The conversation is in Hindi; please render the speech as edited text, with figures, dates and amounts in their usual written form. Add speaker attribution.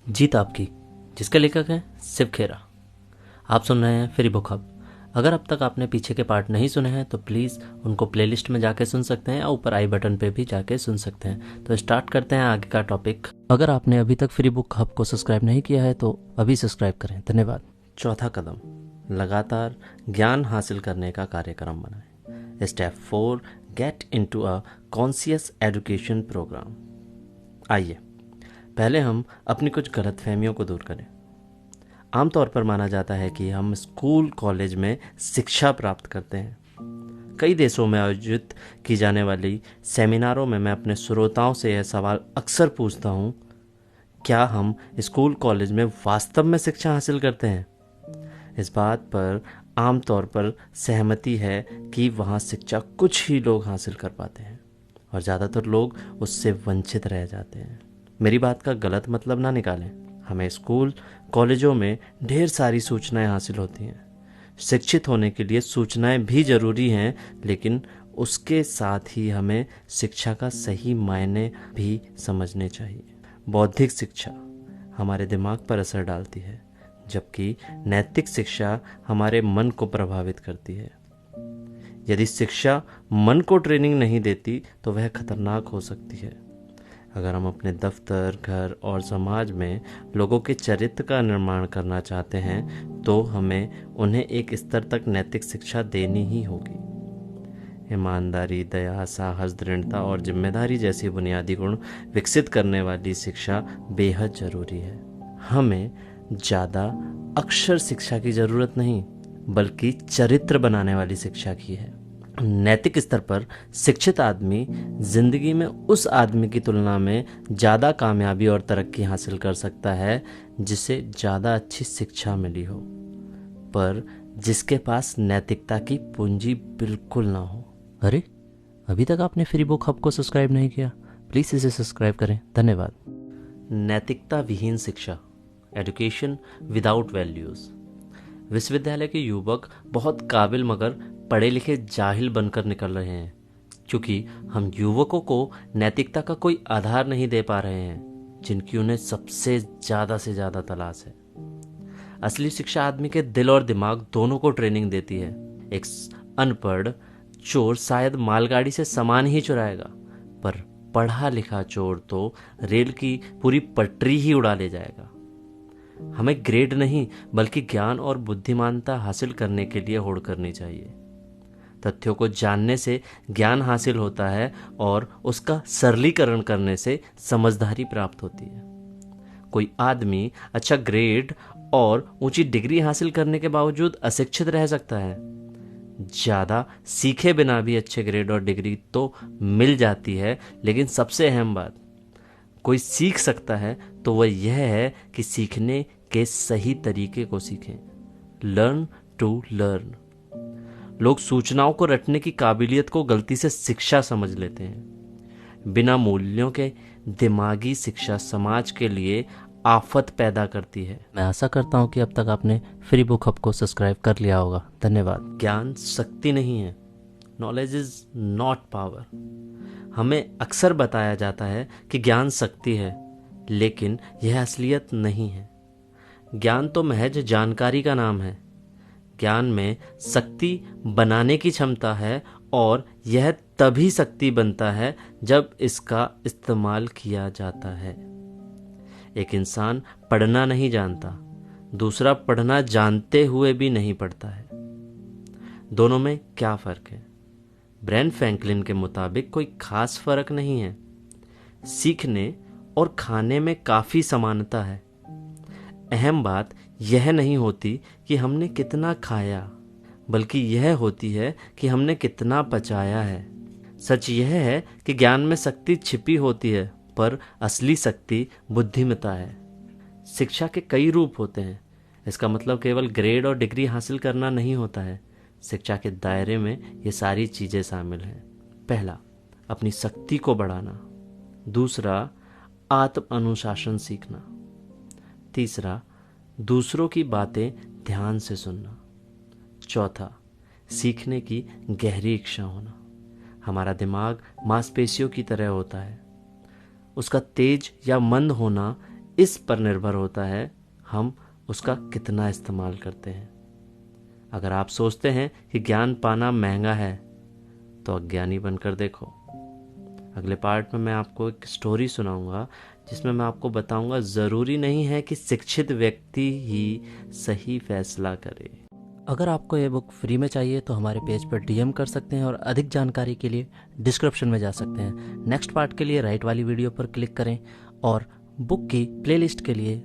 Speaker 1: जीत आपकी, जिसके लेखक हैं शिव खेरा। आप सुन रहे हैं फ्री बुक हब। अगर अब तक आपने पीछे के पार्ट नहीं सुने हैं तो प्लीज़ उनको प्लेलिस्ट में जाके सुन सकते हैं या ऊपर आई बटन पे भी जाके सुन सकते हैं। तो स्टार्ट करते हैं आगे का टॉपिक। अगर आपने अभी तक फ्री बुक हब को सब्सक्राइब नहीं किया है तो अभी सब्सक्राइब करें। धन्यवाद। चौथा कदम, लगातार ज्ञान हासिल करने का कार्यक्रम बनाएं। Step 4, get into a conscious education program. आइए पहले हम अपनी कुछ गलतफहमियों को दूर करें। आमतौर पर माना जाता है कि हम स्कूल कॉलेज में शिक्षा प्राप्त करते हैं। कई देशों में आयोजित की जाने वाली सेमिनारों में मैं अपने श्रोताओं से यह सवाल अक्सर पूछता हूँ, क्या हम स्कूल कॉलेज में वास्तव में शिक्षा हासिल करते हैं? इस बात पर आमतौर पर सहमति है कि वहाँ शिक्षा कुछ ही लोग हासिल कर पाते हैं और ज़्यादातर लोग उससे वंचित रह जाते हैं। मेरी बात का गलत मतलब ना निकालें। हमें स्कूल कॉलेजों में ढेर सारी सूचनाएं हासिल होती हैं। शिक्षित होने के लिए सूचनाएं भी ज़रूरी हैं, लेकिन उसके साथ ही हमें शिक्षा का सही मायने भी समझने चाहिए। बौद्धिक शिक्षा हमारे दिमाग पर असर डालती है, जबकि नैतिक शिक्षा हमारे मन को प्रभावित करती है। यदि शिक्षा मन को ट्रेनिंग नहीं देती तो वह खतरनाक हो सकती है। अगर हम अपने दफ्तर, घर और समाज में लोगों के चरित्र का निर्माण करना चाहते हैं तो हमें उन्हें एक स्तर तक नैतिक शिक्षा देनी ही होगी। ईमानदारी, दया, साहस, दृढ़ता और जिम्मेदारी जैसी बुनियादी गुण विकसित करने वाली शिक्षा बेहद ज़रूरी है। हमें ज़्यादा अक्षर शिक्षा की ज़रूरत नहीं, बल्कि चरित्र बनाने वाली शिक्षा की है। नैतिक स्तर पर शिक्षित आदमी जिंदगी में उस आदमी की तुलना में ज़्यादा कामयाबी और तरक्की हासिल कर सकता है जिसे ज़्यादा अच्छी शिक्षा मिली हो, पर जिसके पास नैतिकता की पूंजी बिल्कुल ना हो। अरे, अभी तक आपने फ्री बुक हब को सब्सक्राइब नहीं किया? प्लीज़ इसे सब्सक्राइब करें। धन्यवाद। नैतिकता विहीन शिक्षा, एजुकेशन विदाउट वैल्यूज़। विश्वविद्यालय के युवक बहुत काबिल मगर पढ़े लिखे जाहिल बनकर निकल रहे हैं, क्योंकि हम युवकों को नैतिकता का कोई आधार नहीं दे पा रहे हैं जिनकी उन्हें सबसे ज़्यादा से ज़्यादा तलाश है। असली शिक्षा आदमी के दिल और दिमाग दोनों को ट्रेनिंग देती है। एक अनपढ़ चोर शायद मालगाड़ी से सामान ही चुराएगा, पर पढ़ा लिखा चोर तो रेल की पूरी पटरी ही उड़ा ले जाएगा। हमें ग्रेड नहीं बल्कि ज्ञान और बुद्धिमानता हासिल करने के लिए होड़ करनी चाहिए। तथ्यों को जानने से ज्ञान हासिल होता है और उसका सरलीकरण करने से समझदारी प्राप्त होती है। कोई आदमी अच्छा ग्रेड और ऊंची डिग्री हासिल करने के बावजूद अशिक्षित रह सकता है। ज़्यादा सीखे बिना भी अच्छे ग्रेड और डिग्री तो मिल जाती है, लेकिन सबसे अहम बात, कोई सीख सकता है तो वह यह है कि सीखने के सही तरीके को सीखें। Learn to learn. लोग सूचनाओं को रटने की काबिलियत को गलती से शिक्षा समझ लेते हैं। बिना मूल्यों के दिमागी शिक्षा समाज के लिए आफत पैदा करती है। मैं आशा करता हूँ कि अब तक आपने फ्री बुक हब को सब्सक्राइब कर लिया होगा। धन्यवाद। ज्ञान शक्ति नहीं है, नॉलेज इज नॉट पावर। हमें अक्सर बताया जाता है कि ज्ञान शक्ति है, लेकिन यह असलियत नहीं है। ज्ञान तो महज जानकारी का नाम है। ज्ञान में शक्ति बनाने की क्षमता है और यह तभी शक्ति बनता है जब इसका इस्तेमाल किया जाता है। एक इंसान पढ़ना नहीं जानता, दूसरा पढ़ना जानते हुए भी नहीं पढ़ता है। दोनों में क्या फ़र्क है? ब्रेन फ्रैंकलिन के मुताबिक कोई खास फर्क नहीं है। सीखने और खाने में काफ़ी समानता है। अहम बात यह नहीं होती कि हमने कितना खाया, बल्कि यह होती है कि हमने कितना पचाया है। सच यह है कि ज्ञान में शक्ति छिपी होती है, पर असली शक्ति बुद्धिमत्ता है। शिक्षा के कई रूप होते हैं। इसका मतलब केवल ग्रेड और डिग्री हासिल करना नहीं होता है। शिक्षा के दायरे में ये सारी चीज़ें शामिल हैं। पहला, अपनी शक्ति को बढ़ाना। दूसरा, आत्म अनुशासन सीखना। तीसरा, दूसरों की बातें ध्यान से सुनना। चौथा, सीखने की गहरी इच्छा होना। हमारा दिमाग मांसपेशियों की तरह होता है। उसका तेज या मंद होना इस पर निर्भर होता है हम उसका कितना इस्तेमाल करते हैं। अगर आप सोचते हैं कि ज्ञान पाना महंगा है तो अज्ञानी बनकर देखो। अगले पार्ट में मैं आपको एक स्टोरी सुनाऊंगा जिसमें मैं आपको बताऊंगा ज़रूरी नहीं है कि शिक्षित व्यक्ति ही सही फैसला करे। अगर आपको ये बुक फ्री में चाहिए तो हमारे पेज पर डीएम कर सकते हैं और अधिक जानकारी के लिए डिस्क्रिप्शन में जा सकते हैं। नेक्स्ट पार्ट के लिए राइट वाली वीडियो पर क्लिक करें और बुक की प्लेलिस्ट के लिए